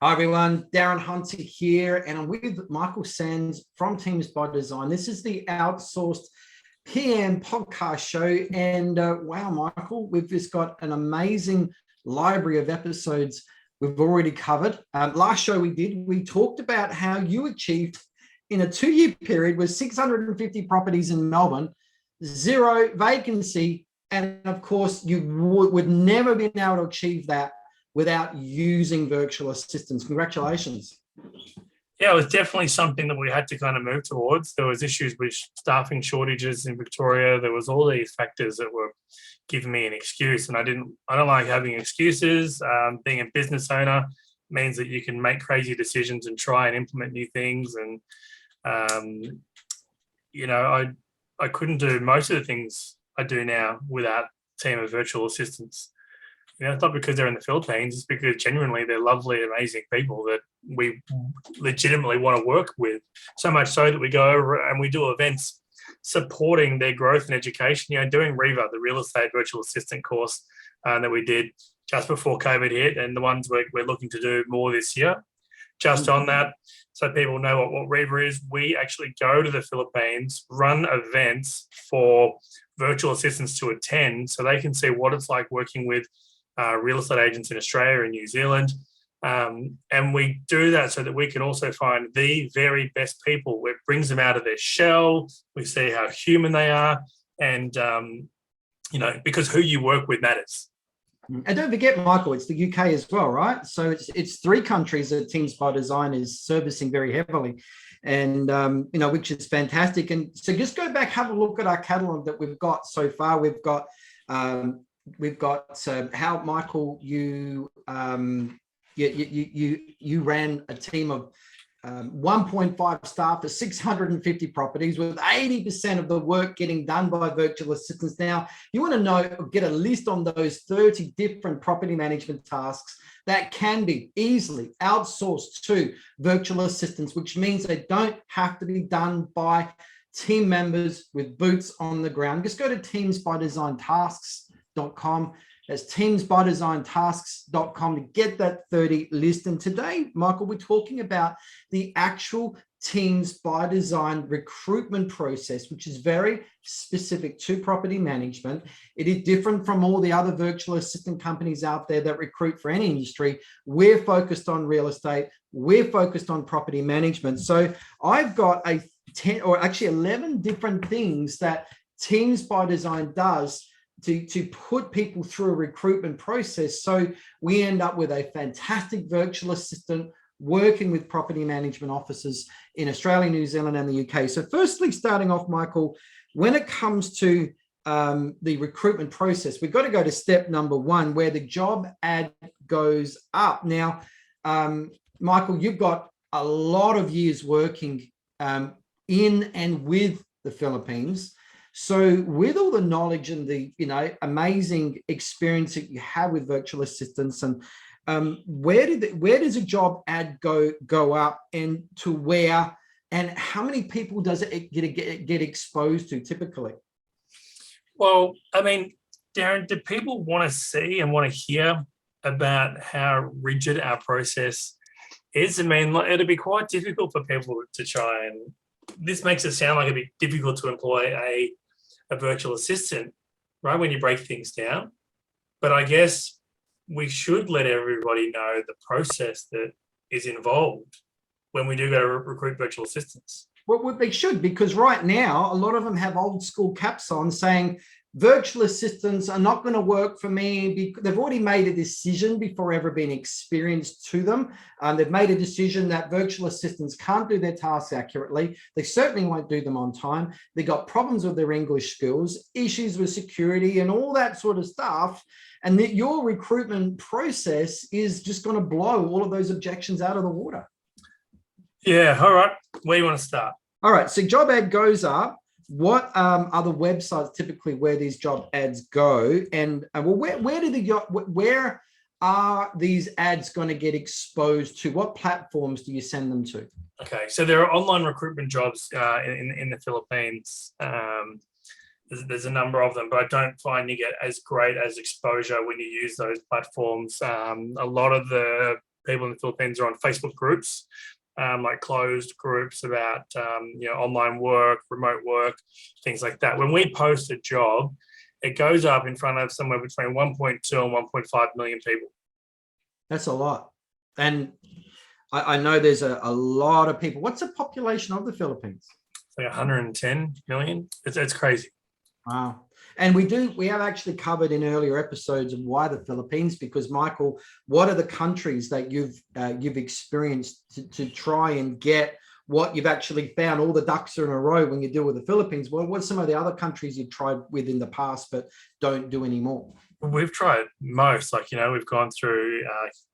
Hi everyone, Darren Hunter here, and I'm with Michael Sanz from Teams by Design. This is the Outsourced PM podcast show, and wow, Michael, we've just got an amazing library of episodes we've already covered. Last show we talked about how you achieved in a 2-year period with 650 properties in Melbourne, 0 vacancy, and of course you would never been able to achieve that without using virtual assistants. Congratulations. Yeah, it was definitely something that we had to kind of move towards. There was issues with staffing shortages in Victoria. There was all these factors that were giving me an excuse, and I don't like having excuses. Being a business owner means that you can make crazy decisions and try and implement new things. And I couldn't do most of the things I do now without a team of virtual assistants. It's not because they're in the Philippines, it's because genuinely they're lovely, amazing people that we legitimately want to work with. So much so that we go over and we do events supporting their growth and education. Doing REVA, the real estate virtual assistant course that we did just before COVID hit, and the ones we're looking to do more this year. Just on that, so people know what REVA is, we actually go to the Philippines, run events for virtual assistants to attend so they can see what it's like working with real estate agents in Australia and New Zealand. And we do that so that we can also find the very best people. It brings them out of their shell. We see how human they are. And, because who you work with matters. And don't forget, Michael, it's the UK as well, right? So it's 3 countries that Teams by Design is servicing very heavily, and which is fantastic. And so just go back, have a look at our catalog that we've got so far. We've got how, Michael, you ran a team of 1.5 staff for 650 properties, with 80% of the work getting done by virtual assistants. Now, you want to get a list on those 30 different property management tasks that can be easily outsourced to virtual assistants, which means they don't have to be done by team members with boots on the ground. Just go to teamsbydesign.com. That's teamsbydesign.com to get that 30 list. And today, Michael, we're talking about the actual Teams by Design recruitment process, which is very specific to property management. It is different from all the other virtual assistant companies out there that recruit for any industry. We're focused on real estate. We're focused on property management. So I've got 10 or actually 11 different things that Teams by Design does to put people through a recruitment process. So we end up with a fantastic virtual assistant working with property management offices in Australia, New Zealand, and the UK. So firstly, starting off, Michael, when it comes to the recruitment process, we've got to go to step number 1, where the job ad goes up. Now, Michael, you've got a lot of years working in and with the Philippines. So with all the knowledge and the amazing experience that you have with virtual assistants, and where does a job ad go up, and to where, and how many people does it get exposed to typically? Well, I mean, Darren, do people want to see and want to hear about how rigid our process is? I mean, it'd be quite difficult for people to try, and this makes it sound like it'd be difficult to employ a virtual assistant, right, when you break things down. But I guess we should let everybody know the process that is involved when we do go to recruit virtual assistants. Well, they should, because right now, a lot of them have old school caps on saying virtual assistants are not going to work for me. They've already made a decision before ever being experienced to them. They've made a decision that virtual assistants can't do their tasks accurately. They certainly won't do them on time. They've got problems with their English skills, issues with security, and all that sort of stuff. And that your recruitment process is just going to blow all of those objections out of the water. Yeah, all right. Where do you want to start? All right, so job ad goes up. What are the websites typically where these job ads go? And where are these ads going to get exposed to? What platforms do you send them to? Okay, so there are online recruitment jobs in the Philippines. There's a number of them, but I don't find you get as great as exposure when you use those platforms. A lot of the people in the Philippines are on Facebook groups, like closed groups about online work, remote work, things like that. When we post a job, it goes up in front of somewhere between 1.2 and 1.5 million people. That's a lot. And I know there's a lot of people. What's the population of the Philippines? It's like 110 million. It's crazy. Wow. And we have actually covered in earlier episodes of why the Philippines, because Michael, what are the countries that you've experienced to try and get what you've actually found? All the ducks are in a row when you deal with the Philippines. Well, what's some of the other countries you've tried with in the past but don't do anymore? We've tried most, we've gone through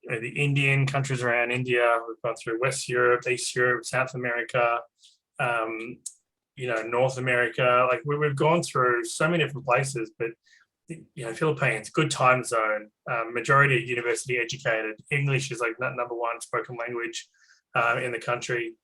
the Indian countries around India. We've gone through West Europe, East Europe, South America, North America. Like we've gone through so many different places, but Philippines, good time zone, majority university educated. English is like number one spoken language in the country.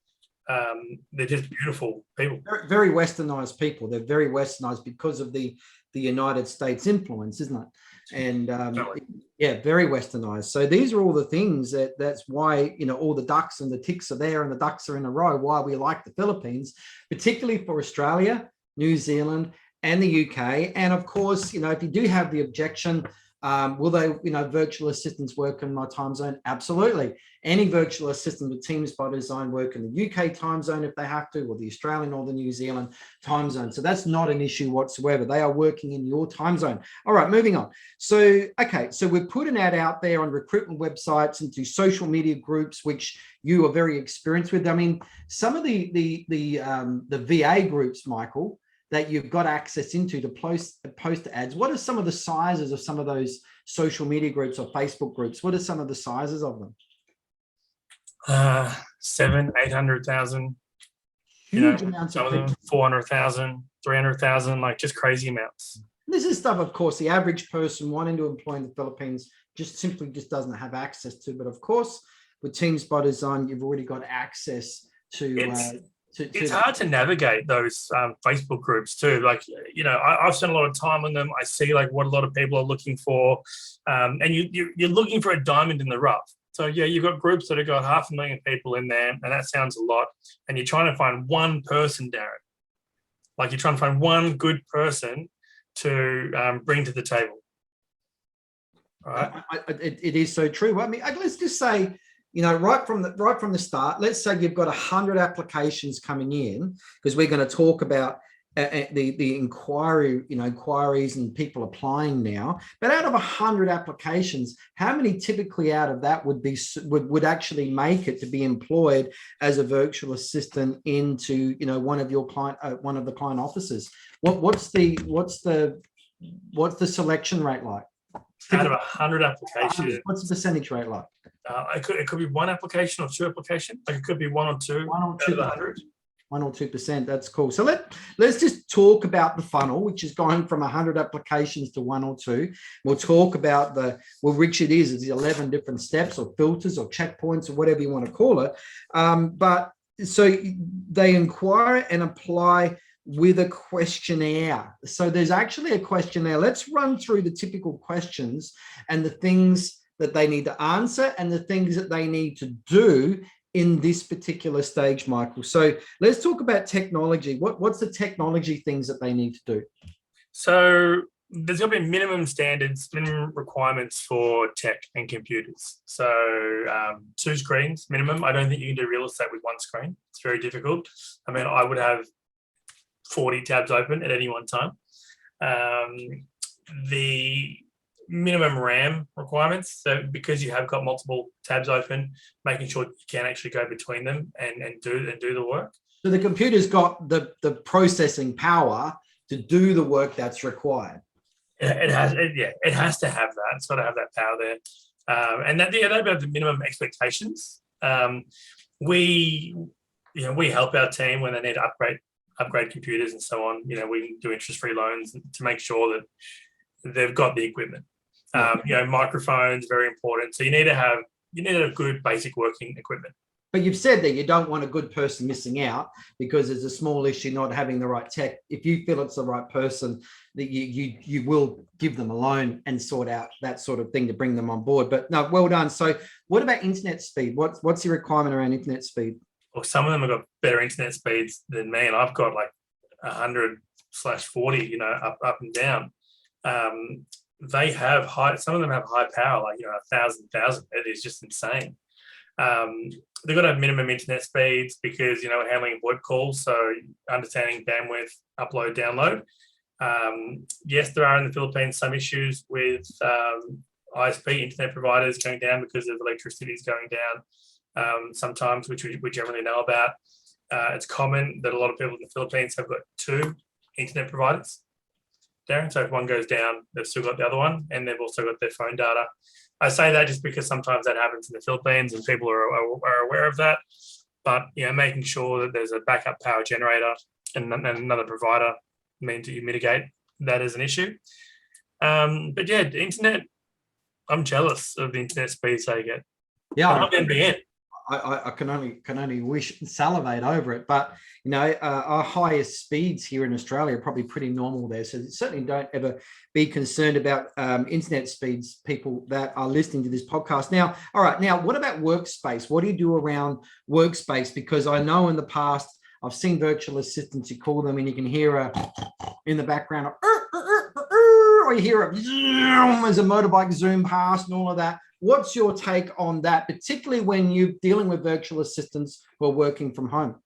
They're just beautiful people. Very, very westernized people. They're very westernized because of the United States influence, isn't it? And Totally. yeah, very westernized. So these are all the things that's why all the ducks and the ticks are there and the ducks are in a row. Why we like the Philippines, particularly for Australia, New Zealand, and the UK. And of course, if you do have the objection, will they, virtual assistants work in my time zone? Absolutely. Any virtual assistant with Teams by Design work in the UK time zone if they have to, or the Australian or the New Zealand time zone. So that's not an issue whatsoever. They are working in your time zone. All right, moving on. So, okay, so we've put an ad out there on recruitment websites and to social media groups, which you are very experienced with. I mean, some of the VA groups, Michael, that you've got access into to post ads. What are some of the sizes of some of those social media groups or Facebook groups? What are some of the sizes of them? 700,000, 800,000. Huge amounts some of of them 400,000, 300,000, like just crazy amounts. This is stuff, of course, the average person wanting to employ in the Philippines simply doesn't have access to. But of course, with Teams by Design, you've already got access to. It's hard to navigate those Facebook groups too. Like, I've spent a lot of time on them. I see like what a lot of people are looking for, and you're looking for a diamond in the rough. So yeah, you've got groups that have got 500,000 people in there, and that sounds a lot. And you're trying to find one person, Darren. Like you're trying to find one good person to bring to the table. All right. It is so true. I mean, let's just say, right from the start, let's say you've got 100 applications coming in, because we're going to talk about the inquiries and people applying now. But out of 100 applications, how many typically out of that would actually make it to be employed as a virtual assistant into one of the client offices? What's the selection rate like? Out of 100 applications, what's the percentage rate like? It could be one application or two applications. Like it could be one or two. 100. 1 or 2%. That's cool. So let's just talk about the funnel, which is going from 100 applications to 1 or 2. We'll talk about which it is. It's 11 different steps or filters or checkpoints or whatever you want to call it. But so they inquire and apply with a questionnaire. So there's actually a questionnaire. Let's run through the typical questions and the things that they need to answer and the things that they need to do in this particular stage, Michael. So let's talk about technology. What's the technology things that they need to do? So there's going to be minimum standards, minimum requirements for tech and computers. So 2 screens minimum. I don't think you can do real estate with 1 screen. It's very difficult. I mean, I would have 40 tabs open at any one time. The minimum RAM requirements, so because you have got multiple tabs open, making sure you can actually go between them and do the work. So the computer's got the processing power to do the work that's required. It has to have that. It's got to have that power there, and that about the minimum expectations. We help our team when they need to upgrade computers and so on. We do interest-free loans to make sure that they've got the equipment. Microphones, very important. So you need to have good basic working equipment. But you've said that you don't want a good person missing out because there's a small issue not having the right tech. If you feel it's the right person, that you will give them a loan and sort out that sort of thing to bring them on board. But no, well done. So what about internet speed? What's the requirement around internet speed? Well, some of them have got better internet speeds than me, and I've got like 100/40, up and down. They have high. Some of them have high power, like 1,000. It is just insane. They've got to have minimum internet speeds because we're handling VoIP calls, so understanding bandwidth, upload, download. Yes, there are in the Philippines some issues with ISP internet providers going down because of electricity is going down sometimes, which we generally know about. It's common that a lot of people in the Philippines have got 2 internet providers, Darren. So if one goes down, they've still got the other one, and they've also got their phone data. I say that just because sometimes that happens in the Philippines and people are aware of that. But making sure that there's a backup power generator and another provider means that you mitigate that as an issue. But yeah, the internet, I'm jealous of the internet speeds they get. Yeah, I love NBN. I can only wish and salivate over it, but our highest speeds here in Australia are probably pretty normal there. So certainly don't ever be concerned about internet speeds, people that are listening to this podcast. Now, all right, now what about Workspace? What do you do around Workspace? Because I know in the past I've seen virtual assistants, you call them and you can hear in the background, or you hear as a motorbike zoom past and all of that. What's your take on that, particularly when you're dealing with virtual assistants who are working from home?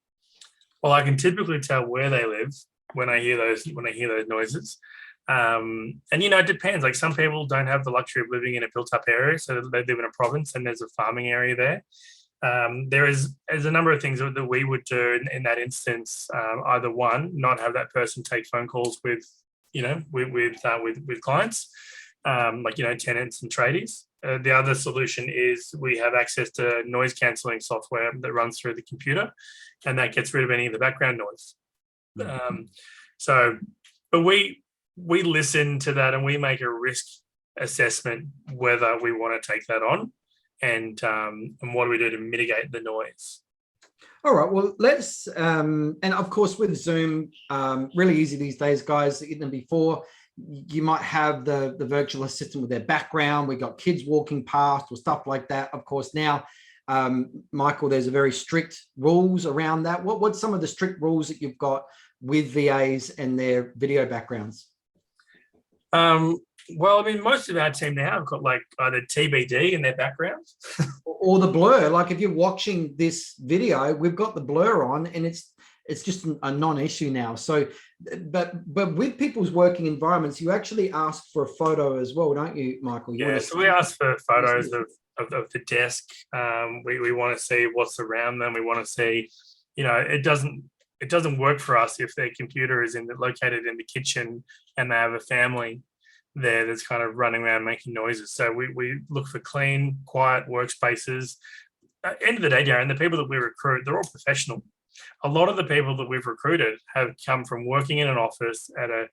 Well, I can typically tell where they live when I hear those noises. And it depends. Like some people don't have the luxury of living in a built-up area, so they live in a province and there's a farming area there. There's a number of things that we would do in that instance. Either one, not have that person take phone calls with clients, like tenants and tradies. The other solution is we have access to noise cancelling software that runs through the computer, and that gets rid of any of the background noise. But we listen to that and we make a risk assessment whether we want to take that on, and what do we do to mitigate the noise. All right, well, let's, and of course with Zoom, really easy these days, guys. Even before, you might have the virtual assistant with their background. We got kids walking past or stuff like that. Of course, now, Michael, there's a very strict rules around that. What's some of the strict rules that you've got with VAs and their video backgrounds? Well, I mean, most of our team now have got like either TBD in their backgrounds or the blur. Like if you're watching this video, we've got the blur on and it's just a non-issue now. So, but with people's working environments, you actually ask for a photo as well, don't you, Michael? So we ask for photos of the desk. We want to see what's around them. We want to see, it doesn't work for us if their computer is located in the kitchen and they have a family there that's kind of running around making noises. So we look for clean, quiet workspaces. At the end of the day, Darren, the people that we recruit, they're all professional. A lot of the people that we've recruited have come from working in an office at a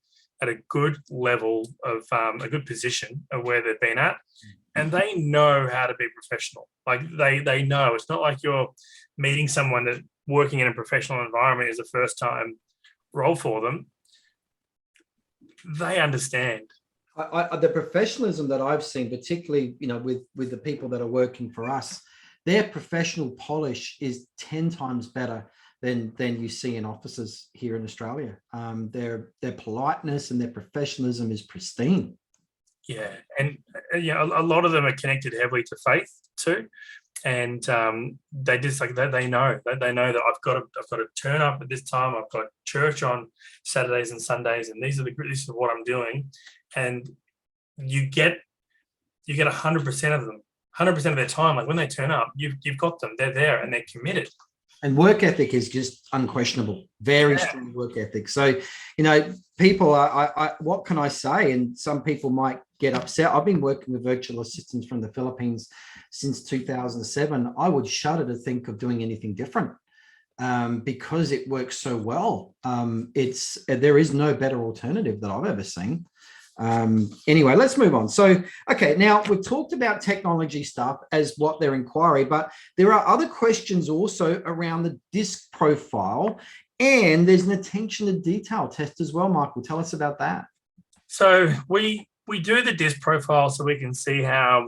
good level of a good position of where they've been at, and they know how to be professional. Like they know. It's not like you're meeting someone that working in a professional environment is a first time role for them. They understand. The professionalism that I've seen, particularly with the people that are working for us, their professional polish is 10 times better than you see in offices here in Australia. Their politeness and their professionalism is pristine. Yeah, and a lot of them are connected heavily to faith too, and they just they know that I've got to turn up at this time. I've got church on Saturdays and Sundays, and this is what I'm doing. And you get 100% of them, 100% of their time. Like when they turn up, you've got them. They're there and they're committed. And work ethic is just unquestionable. Very strong work ethic. So, people are, what can I say? And some people might get upset. I've been working with virtual assistants from the Philippines since 2007. I would shudder to think of doing anything different because it works so well. There is no better alternative that I've ever seen. Anyway, let's move on. So, okay, now we've talked about technology stuff as what their inquiry, but there are other questions also around the disc profile, and there's an attention to detail test as well. Michael, tell us about that. So we do the disc profile so we can see how,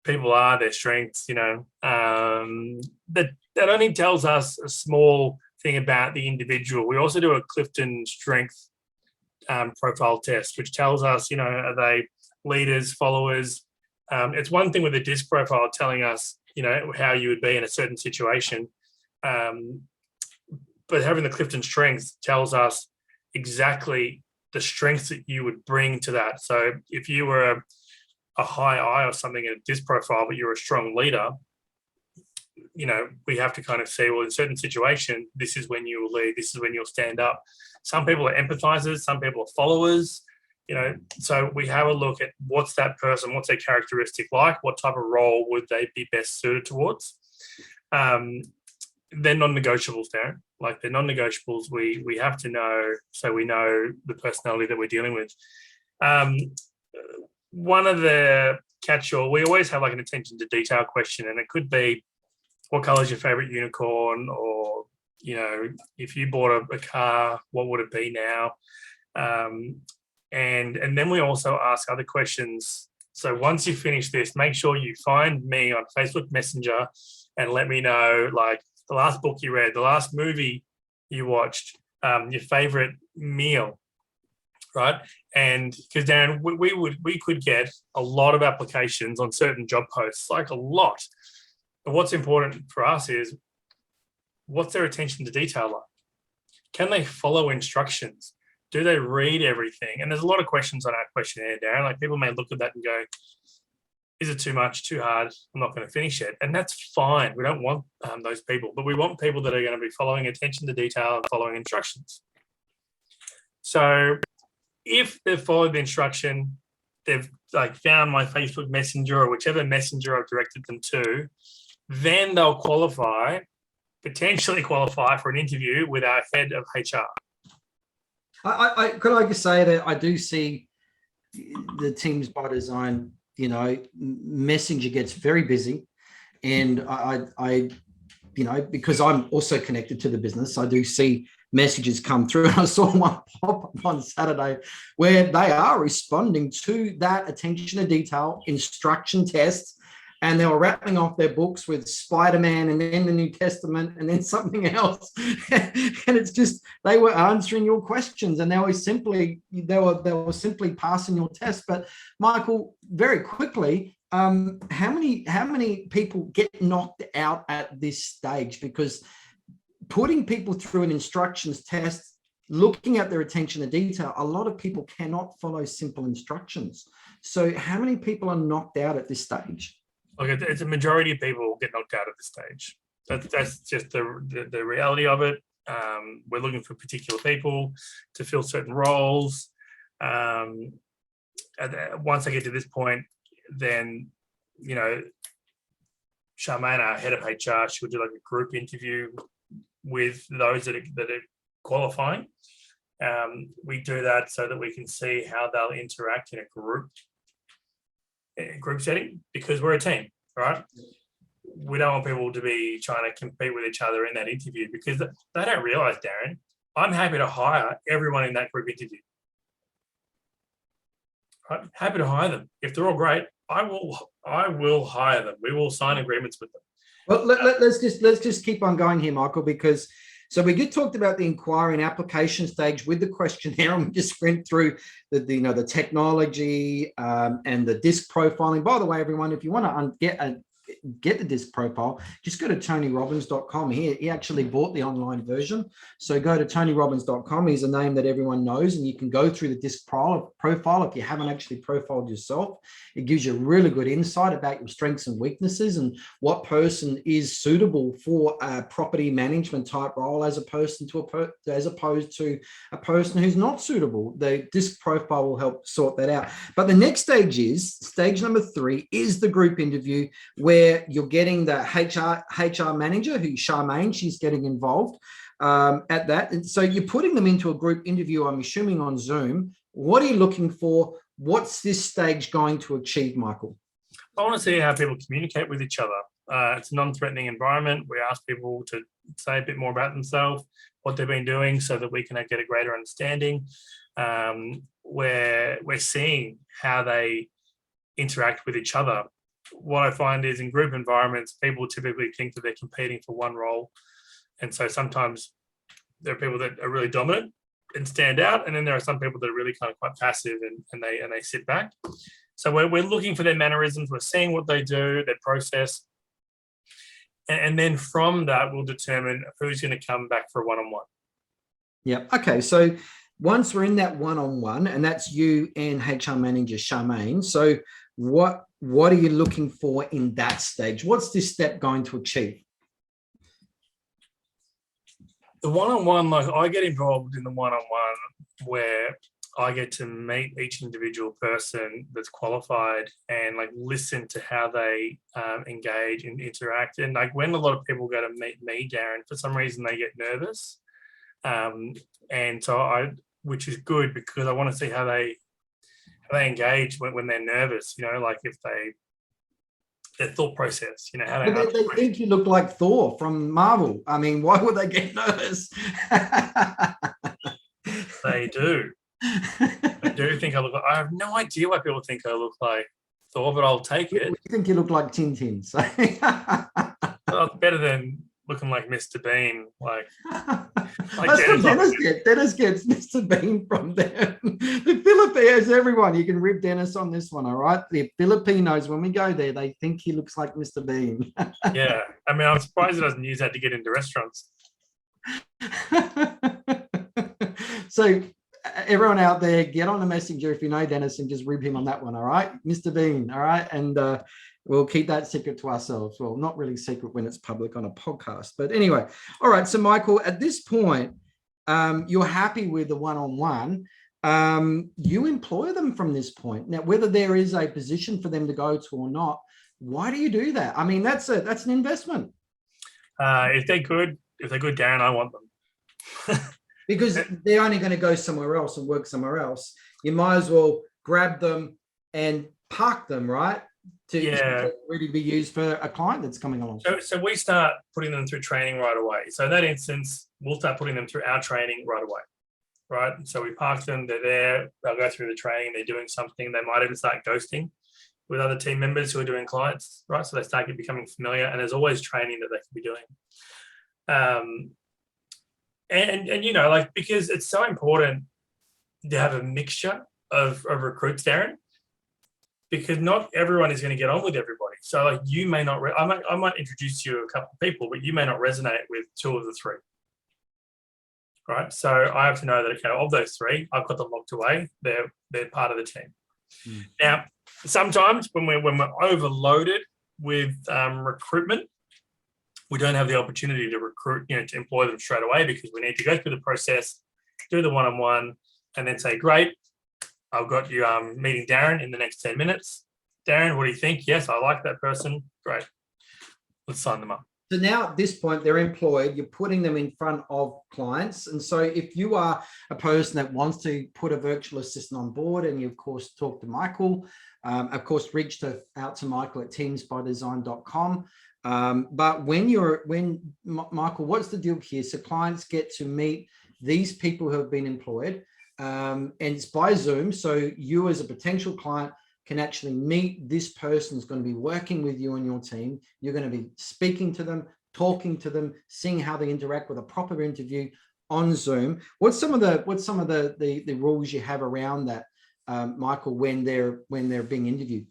people are, their strengths, that only tells us a small thing about the individual. We also do a Clifton strength profile test, which tells us, are they leaders, followers? It's one thing with a disc profile telling us, how you would be in a certain situation. But having the Clifton strengths tells us exactly the strengths that you would bring to that. So if you were a high I or something in a disc profile, but you're a strong leader, we have to kind of say, well, in a certain situation, this is when you will lead, this is when you'll stand up. Some people are empathizers, some people are followers, so we have a look at what's that person, what's their characteristic like, what type of role would they be best suited towards. They're non-negotiables, Darren. Like they're non-negotiables. We have to know, so we know the personality that we're dealing with. One of the catch-all, we always have like an attention to detail question, and it could be, what color is your favorite unicorn? Or, if you bought a car, what would it be now? And then we also ask other questions. So once you finish this, make sure you find me on Facebook Messenger and let me know, like, the last book you read, the last movie you watched, your favorite meal, right? And because Darren, we could get a lot of applications on certain job posts, like a lot. But what's important for us is, what's their attention to detail like? Can they follow instructions? Do they read everything? And there's a lot of questions on our questionnaire, Darren. Like people may look at that and go, is it too much, too hard? I'm not going to finish it. And that's fine. We don't want those people, but we want people that are going to be following attention to detail and following instructions. So if they've followed the instruction, they've like found my Facebook Messenger or whichever messenger I've directed them to, then they'll potentially qualify for an interview with our head of HR. Could I just say that I do see the teams by design, Messenger gets very busy, and I because I'm also connected to the business, I do see messages come through. I saw one pop up on Saturday where they are responding to that attention to detail instruction test, and they were rattling off their books with Spider-Man and then the New Testament and then something else. And it's just, they were answering your questions, and they were simply passing your test. But Michael, very quickly, how many people get knocked out at this stage? Because putting people through an instructions test, looking at their attention to detail, a lot of people cannot follow simple instructions. So how many people are knocked out at this stage? Look, it's a majority of people get knocked out at this stage. That's just the reality of it. We're looking for particular people to fill certain roles. Once I get to this point, then, Charmaine, our head of HR, she'll do like a group interview with those that are qualifying. We do that so that we can see how they'll interact in a group setting, because we're a team, right? We don't want people to be trying to compete with each other in that interview, because they don't realize, Darren, I'm happy to hire everyone in that group interview. I'm happy to hire them. If they're all great, I will hire them. We will sign agreements with them. Well, let's just keep on going here, Michael, because so we talked about the inquiry and application stage with the questionnaire, and we just went through the technology and the disc profiling. By the way, everyone, if you want to get the disc profile, just go to tonyrobbins.com. He actually bought the online version, so go to tonyrobbins.com. He's a name that everyone knows, and you can go through the disc profile if you haven't actually profiled yourself. It gives you a really good insight about your strengths and weaknesses and what person is suitable for a property management type role as opposed to a person who's not suitable. The disc profile will help sort that out. But the next stage number 3 is the group interview, where you're getting the HR manager, who's Charmaine. She's getting involved at that. And so you're putting them into a group interview, I'm assuming on Zoom, What are you looking for? What's this stage going to achieve, Michael? I want to see how people communicate with each other. It's a non-threatening environment. We ask people to say a bit more about themselves, what they've been doing, so that we can get a greater understanding. Where we're seeing how they interact with each other. What I find is in group environments, people typically think that they're competing for one role. And so sometimes there are people that are really dominant and stand out. And then there are some people that are really kind of quite passive and they sit back. So we're looking for their mannerisms. We're seeing what they do, their process. And then from that, we'll determine who's going to come back for a one-on-one. Yeah. Okay. So once we're in that one-on-one, and that's you and HR manager Charmaine. So what are you looking for in that stage? What's this step going to achieve? The one-on-one, like I get involved in the one-on-one where I get to meet each individual person that's qualified and like listen to how they engage and interact. And like when a lot of people go to meet me, Darren, for some reason they get nervous. And so which is good because I want to see how they engage when they're nervous, like if their thought process, how they think you look like Thor from Marvel. I mean, why would they get nervous? They do. I do think I have no idea why people think I look like Thor, but I'll take it. I think you look like Tintin. So. Well, it's better than looking like Mr. Bean. Dennis gets Mr. Bean from them. The Filipinos, everyone, you can rib Dennis on this one, all right? The Filipinos, when we go there, they think he looks like Mr. Bean. Yeah, I mean, I'm surprised he doesn't use that to get into restaurants. So everyone out there, get on the messenger if you know Dennis and just rib him on that one, all right? Mr. Bean, all right? And we'll keep that secret to ourselves. Well, not really secret when it's public on a podcast. But anyway, all right. So, Michael, at this point, you're happy with the one-on-one. You employ them from this point. Now, whether there is a position for them to go to or not, why do you do that? I mean, that's an investment. If they're good, Darren, I want them. Because they're only going to go somewhere else and work somewhere else. You might as well grab them and park them, right? To really be used for a client that's coming along. So we start putting them through training right away. So in that instance, we'll start putting them through our training right away, right? So we park them, they're there, they'll go through the training, they're doing something, they might even start ghosting with other team members who are doing clients, right? So they start becoming familiar, and there's always training that they can be doing. And because it's so important to have a mixture of recruits, Darren, because not everyone is going to get on with everybody. So like you may not, I might introduce you a couple of people, but you may not resonate with two of the three. Right. So I have to know that, okay, of those three, I've got them locked away. They're part of the team. Now, sometimes when we're overloaded with recruitment, we don't have the opportunity to recruit, to employ them straight away because we need to go through the process, do the one-on-one, and then say, great, I've got you meeting Darren in the next 10 minutes. Darren, what do you think? Yes, I like that person. Great. Let's sign them up. So now at this point, they're employed, you're putting them in front of clients. And so if you are a person that wants to put a virtual assistant on board, and you, of course, talk to Michael, of course, reach out to Michael at teamsbydesign.com. But when Michael, what's the deal here? So clients get to meet these people who have been employed, and it's by Zoom. So you as a potential client can actually meet this person who's going to be working with you and your team. You're going to be speaking to them, talking to them, seeing how they interact with a proper interview on Zoom. What's some of the rules you have around that, Michael, when they're being interviewed?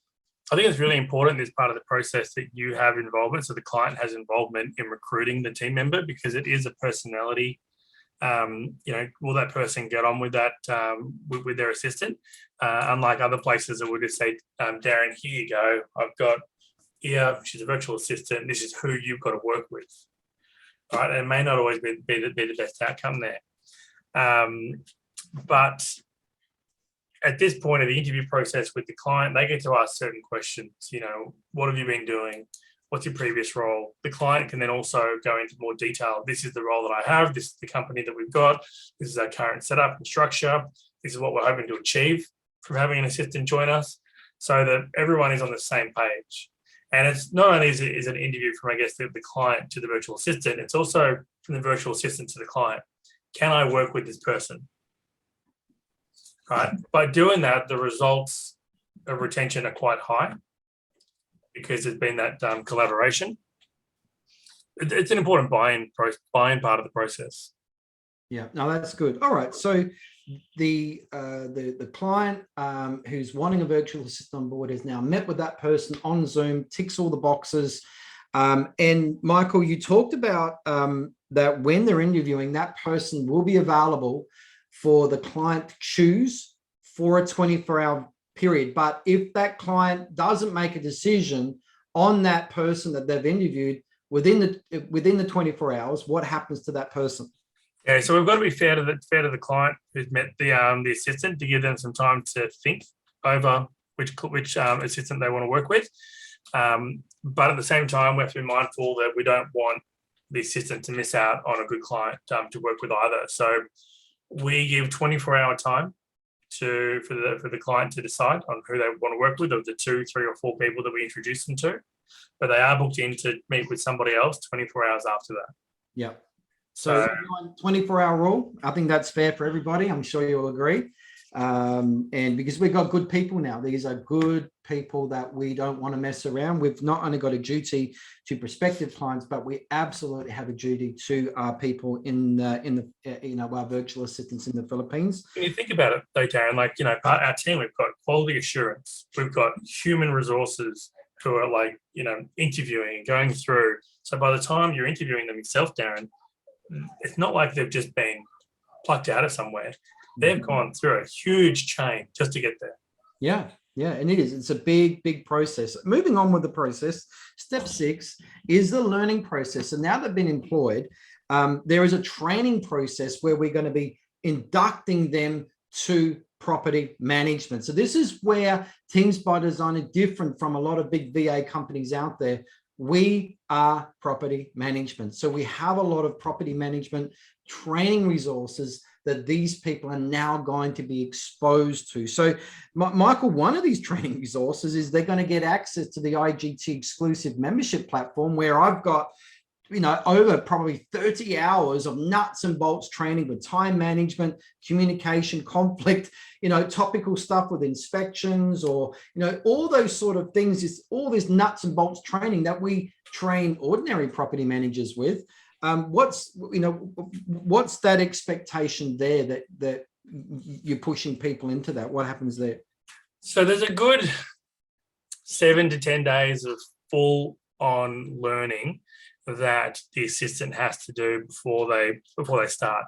I think it's really important as part of the process that you have involvement. So the client has involvement in recruiting the team member, because it is a personality. Will that person get on with that with their assistant? Unlike other places that would just say, Darren, here you go. I've got here, she's a virtual assistant. This is who you've got to work with. All right. And it may not always be the best outcome there. But at this point of the interview process with the client, they get to ask certain questions. What have you been doing? What's your previous role? The client can then also go into more detail. This is the role that I have. This is the company that we've got. This is our current setup and structure. This is what we're hoping to achieve from having an assistant join us, so that everyone is on the same page. And it's not only is it an interview from, I guess, the client to the virtual assistant, it's also from the virtual assistant to the client. Can I work with this person? Right. By doing that, the results of retention are quite high because there's been that collaboration. It's an important buy-in part of the process. Yeah, no, that's good. All right, so the client who's wanting a virtual assistant on board has now met with that person on Zoom, ticks all the boxes. And Michael, you talked about that when they're interviewing, that person will be available for the client to choose for a 24-hour period. But if that client doesn't make a decision on that person that they've interviewed within the 24 hours, what happens to that person? Yeah, so we've got to be fair to the client who's met the assistant, to give them some time to think over which assistant they want to work with. But at the same time, we have to be mindful that we don't want the assistant to miss out on a good client to work with either. So we give 24-hour time for the client to decide on who they want to work with, of the 2, 3, or 4 people that we introduce them to. But they are booked in to meet with somebody else 24 hours after that. Yeah. So 24-hour rule, I think that's fair for everybody. I'm sure you'll agree. And because we've got good people now, these are good people that we don't want to mess around. We've not only got a duty to prospective clients, but we absolutely have a duty to our people in our virtual assistants in the Philippines. When you think about it, though, Darren, like, our team, we've got quality assurance, we've got human resources who are interviewing and going through. So by the time you're interviewing them yourself, Darren, it's not like they've just been plucked out of somewhere. They've gone through a huge chain just to get there. Yeah, and it is. It's a big process. Moving on with the process, step 6 is the learning process. And now they've been employed, there is a training process where we're going to be inducting them to property management. So this is where Teams by Design are different from a lot of big VA companies out there. We are property management. So we have a lot of property management training resources that these people are now going to be exposed to. So Michael, one of these training resources is they're going to get access to the IGT exclusive membership platform, where I've got over probably 30 hours of nuts and bolts training with time management, communication, conflict, topical stuff with inspections, or, all those sort of things. Is all this nuts and bolts training that we train ordinary property managers with. What's that expectation there that you're pushing people into that? What happens there? So there's a good 7 to 10 days of full on learning that the assistant has to do before they start.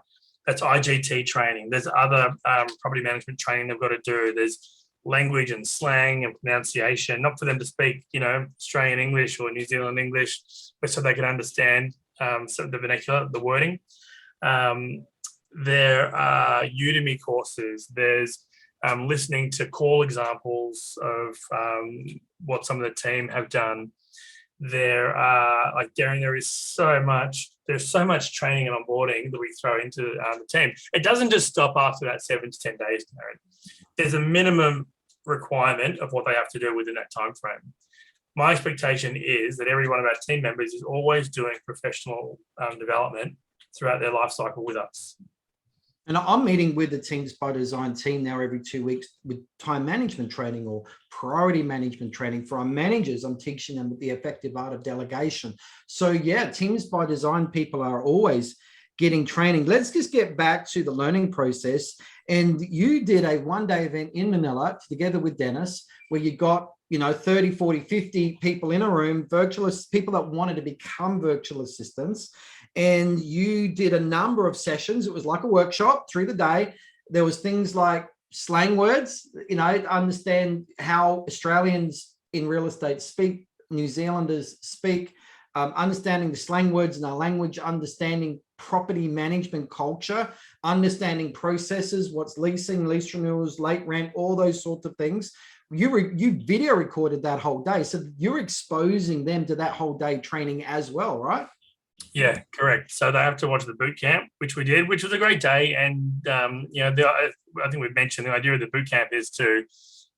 That's IGT training. There's other property management training they've got to do. There's language and slang and pronunciation, not for them to speak, Australian English or New Zealand English, but so they can understand the vernacular, the wording. There are Udemy courses. There's listening to call examples of what some of the team have done. There are, like Darren, there's so much training and onboarding that we throw into the team. It doesn't just stop after that 7 to 10 days, Darren. There's a minimum requirement of what they have to do within that time frame. My expectation is that every one of our team members is always doing professional development throughout their life cycle with us. And I'm meeting with the Teams by Design team now every 2 weeks with time management training or priority management training for our managers. I'm teaching them the effective art of delegation. So yeah, Teams by Design people are always getting training. Let's just get back to the learning process. And you did a 1-day event in Manila together with Dennis, where you got 30, 40, 50 people in a room, people that wanted to become virtual assistants. And you did a number of sessions. It was like a workshop through the day. There was things like slang words, to understand how Australians in real estate speak, New Zealanders speak, understanding the slang words in our language, understanding property management culture, understanding processes, what's leasing, lease renewals, late rent, all those sorts of things. You video recorded that whole day. So you're exposing them to that whole day training as well, right? Yeah, correct. So they have to watch the boot camp, which we did, which was a great day. And I think we've mentioned the idea of the boot camp is to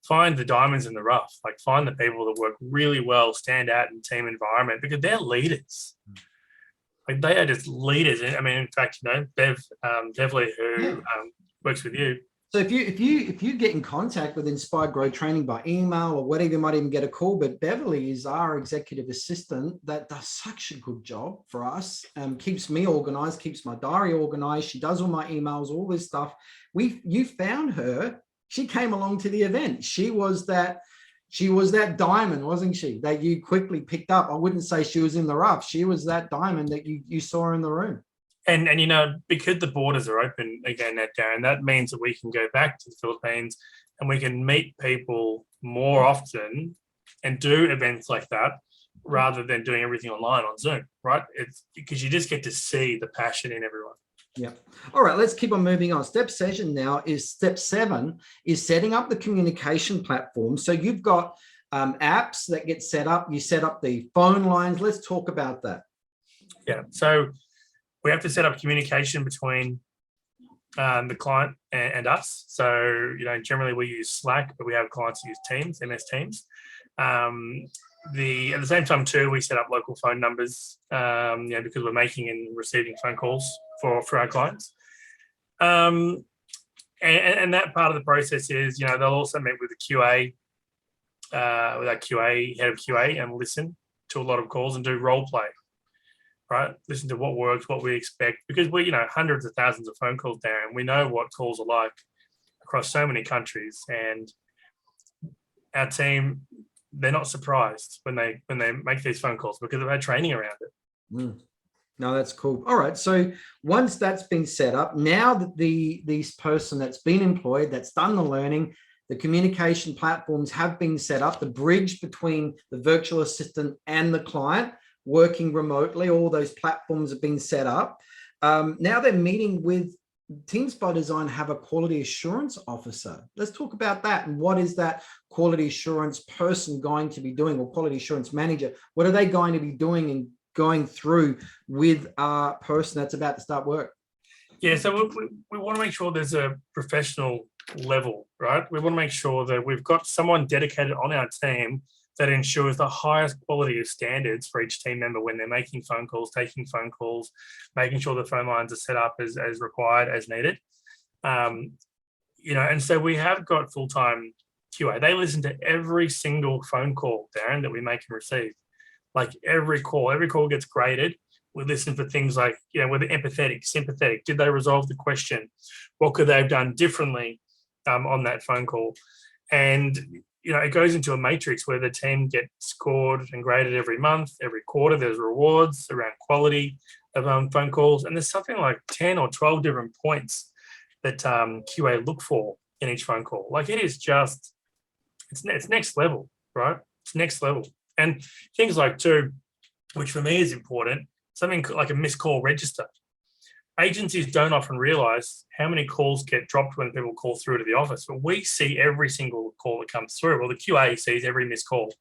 find the diamonds in the rough, like find the people that work really well, stand out in team environment because they're leaders. Like they are just leaders. I mean, in fact, Bev Devley, who works with you. So if you get in contact with Inspired Growth Training by email or whatever, you might even get a call. But Beverly is our executive assistant that does such a good job for us. Keeps me organized, keeps my diary organized. She does all my emails, all this stuff. You found her. She came along to the event. She was that diamond, wasn't she? That you quickly picked up. I wouldn't say she was in the rough. She was that diamond that you saw in the room. And because the borders are open again, Darren, that means that we can go back to the Philippines and we can meet people more often and do events like that rather than doing everything online on Zoom, right? It's because you just get to see the passion in everyone. Yeah. All right, let's keep on moving on. Step 7 is step 7 is setting up the communication platform. So you've got apps that get set up. You set up the phone lines. Let's talk about that. Yeah. So we have to set up communication between the client and us. So, generally we use Slack, but we have clients who use Teams, MS Teams. At the same time too, we set up local phone numbers, because we're making and receiving phone calls for our clients. And that part of the process is, they'll also meet with the QA, with our QA, head of QA, and listen to a lot of calls and do role play. Right, listen to what works, what we expect, because we, hundreds of thousands of phone calls, Darren. We know what calls are like across so many countries, and our team, they're not surprised when they make these phone calls because they've had training around it. No, that's cool. All right, so once that's been set up, now that this person that's been employed, that's done the learning, the communication platforms have been set up, the bridge between the virtual assistant and the client working remotely, all those platforms have been set up. Now they're meeting with Teams by Design have a quality assurance officer. Let's talk about that. And what is that quality assurance person going to be doing, or quality assurance manager? What are they going to be doing and going through with a person that's about to start work? Yeah, so we want to make sure there's a professional level, right? We want to make sure that we've got someone dedicated on our team that ensures the highest quality of standards for each team member when they're making phone calls, taking phone calls, making sure the phone lines are set up as required, as needed. And so we have got full-time QA. They listen to every single phone call, Darren, that we make and receive. Like every call gets graded. We listen for things like, were they empathetic, sympathetic? Did they resolve the question? What could they have done differently on that phone call? And it goes into a matrix where the team gets scored and graded every month, every quarter. There's rewards around quality of phone calls. And there's something like 10 or 12 different points that QA look for in each phone call. Like it is just, it's next level, right? It's next level. And things like too, which for me is important, something like a missed call register. Agencies don't often realize how many calls get dropped when people call through to the office, but we see every single call that comes through. Well, the QA sees every missed call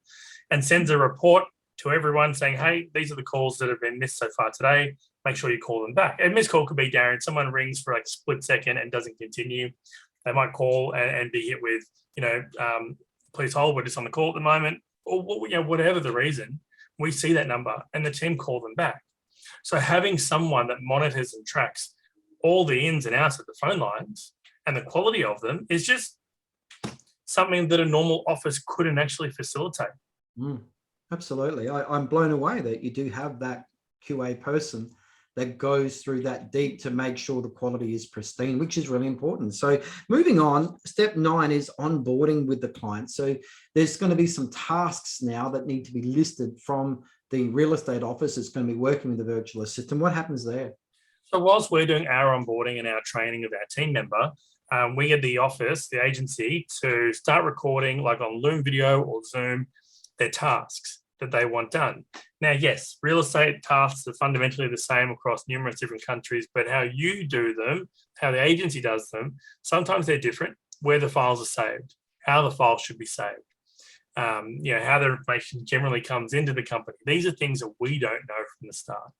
and sends a report to everyone saying, hey, these are the calls that have been missed so far today. Make sure you call them back. A missed call could be, Darren, someone rings for like a split second and doesn't continue. They might call and be hit with, please hold, we're just on the call at the moment, or whatever the reason. We see that number and the team call them back. So having someone that monitors and tracks all the ins and outs of the phone lines and the quality of them is just something that a normal office couldn't actually facilitate. Absolutely. I'm blown away that you do have that QA person that goes through that deep to make sure the quality is pristine, which is really important. So moving on, step 9 is onboarding with the client. So there's going to be some tasks now that need to be listed from the real estate office. It's going to be working with the virtual assistant. What happens there? So whilst we're doing our onboarding and our training of our team member, we get the office, the agency, to start recording, like on Loom Video or Zoom, their tasks that they want done. Now, yes, real estate tasks are fundamentally the same across numerous different countries, but how you do them, how the agency does them, sometimes they're different, where the files are saved, how the files should be saved. How the information generally comes into the company. These are things that we don't know from the start.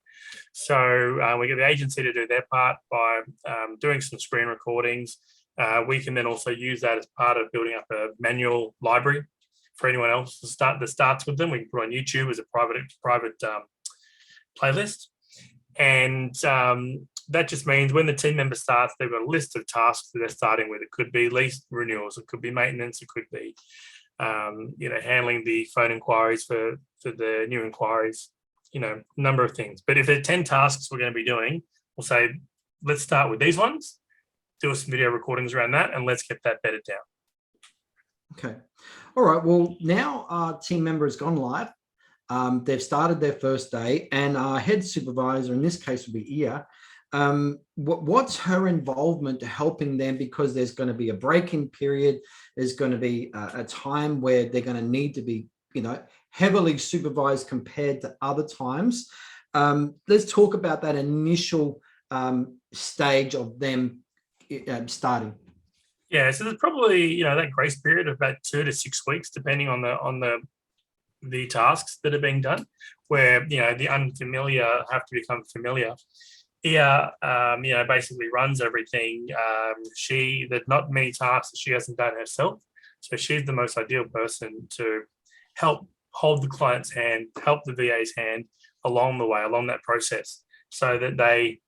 So we get the agency to do their part by doing some screen recordings. We can then also use that as part of building up a manual library for anyone else that starts with them. We can put on YouTube as a private playlist. And that just means when the team member starts, they've got a list of tasks that they're starting with. It could be lease renewals, it could be maintenance, it could be handling the phone inquiries for the new inquiries, number of things. But if there are 10 tasks we're going to be doing, we'll say, let's start with these ones, do some video recordings around that, and let's get that bedded down. Okay. All right. Well, now our team member has gone live. They've started their first day, and our head supervisor, in this case, will be Ia. What's her involvement to helping them? Because there's going to be a break-in period. There's going to be a time where they're going to need to be, heavily supervised compared to other times. Let's talk about that initial stage of them starting. Yeah, so there's probably that grace period of about 2 to 6 weeks, depending on the tasks that are being done, where the unfamiliar have to become familiar. Ia, basically runs everything. There's not many tasks that she hasn't done herself, so she's the most ideal person to help hold the client's hand, help the VA's hand along the way, along that process, so that they,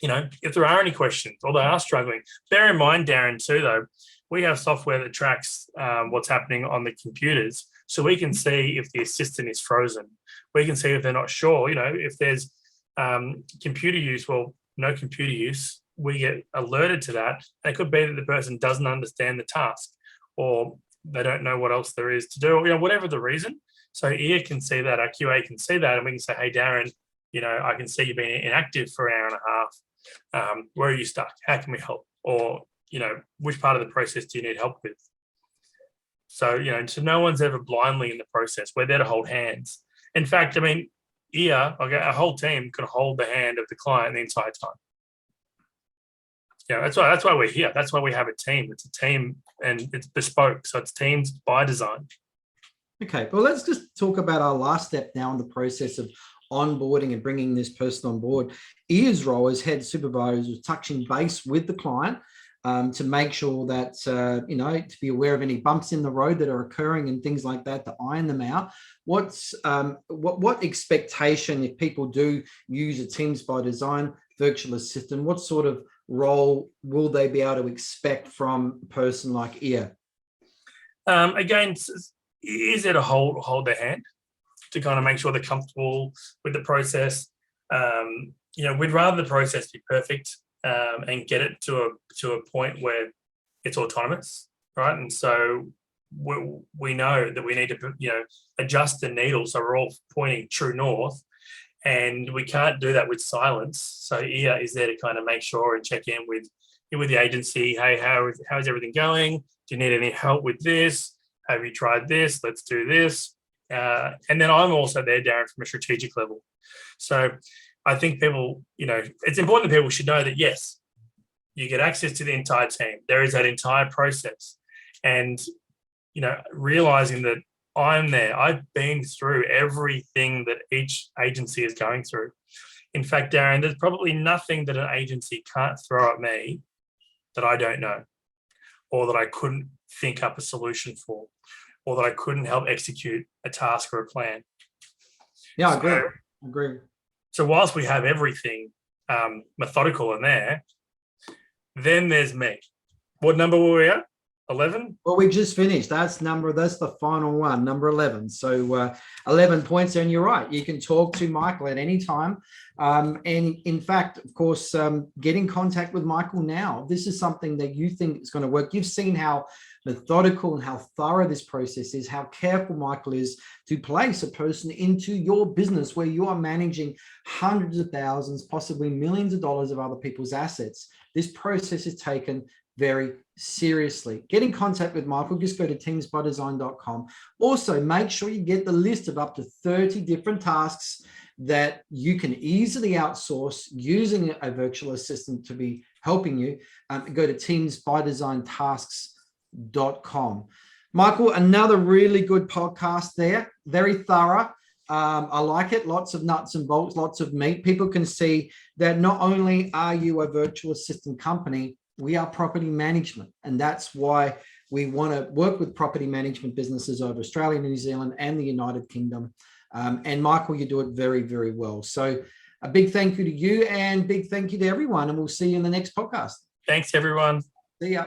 if there are any questions or they are struggling. Bear in mind, Darren, too, though, we have software that tracks what's happening on the computers, so we can see if the assistant is frozen. We can see if they're not sure. If there's computer use, no computer use, we get alerted to that. And it could be that the person doesn't understand the task, or they don't know what else there is to do, whatever the reason. So Ia can see that, our QA can see that, and we can say, hey, Darren, I can see you've been inactive for an hour and a half. Where are you stuck? How can we help? Or, which part of the process do you need help with? So, so no one's ever blindly in the process. We're there to hold hands. In fact, Ia, our whole team could hold the hand of the client the entire time. That's why we're here. That's why we have a team. It's a team, and it's bespoke. So it's teams by design. Okay, well, let's just talk about our last step now in the process of onboarding and bringing this person on board. Ia's role as head supervisor was touching base with the client to make sure that, to be aware of any bumps in the road that are occurring and things like that, to iron them out. What expectation, if people do use a Teams by Design virtual assistant, what sort of role will they be able to expect from a person like Ia? Again, is there to hold their hand to kind of make sure they're comfortable with the process? We'd rather the process be perfect and get it to a point where it's autonomous, right? And so we know that we need to adjust the needle so we're all pointing true north, and we can't do that with silence. So Ia is there to kind of make sure and check in with the agency. Hey, how is everything going? Do you need any help with this? Have you tried this? Let's do this. And then I'm also there, Darren, from a strategic level. So I think people, it's important that people should know that, yes, you get access to the entire team. There is that entire process. And, realizing that I'm there. I've been through everything that each agency is going through. In fact, Darren, there's probably nothing that an agency can't throw at me that I don't know, or that I couldn't think up a solution for, or that I couldn't help execute a task or a plan. Yeah, I agree. So whilst we have everything methodical in there, then there's me. What number were we at? 11? Well, we just finished. That's the final one, number 11. So 11 points, and you're right. You can talk to Michael at any time. And in fact, of course, get in contact with Michael now. This is something that you think is going to work. You've seen how methodical and how thorough this process is, how careful Michael is to place a person into your business where you are managing hundreds of thousands, possibly millions of dollars of other people's assets. This process is taken very seriously. Get in contact with Michael. Just go to teamsbydesign.com. Also, make sure you get the list of up to 30 different tasks that you can easily outsource using a virtual assistant to be helping you. Go to teamsbydesigntasks.com. Michael, another really good podcast there, very thorough. I like it. Lots of nuts and bolts, lots of meat. People can see that not only are you a virtual assistant company, we are property management. And that's why we want to work with property management businesses over Australia, New Zealand, and the United Kingdom. And Michael, you do it very, very well. So a big thank you to you and big thank you to everyone. And we'll see you in the next podcast. Thanks, everyone. See ya.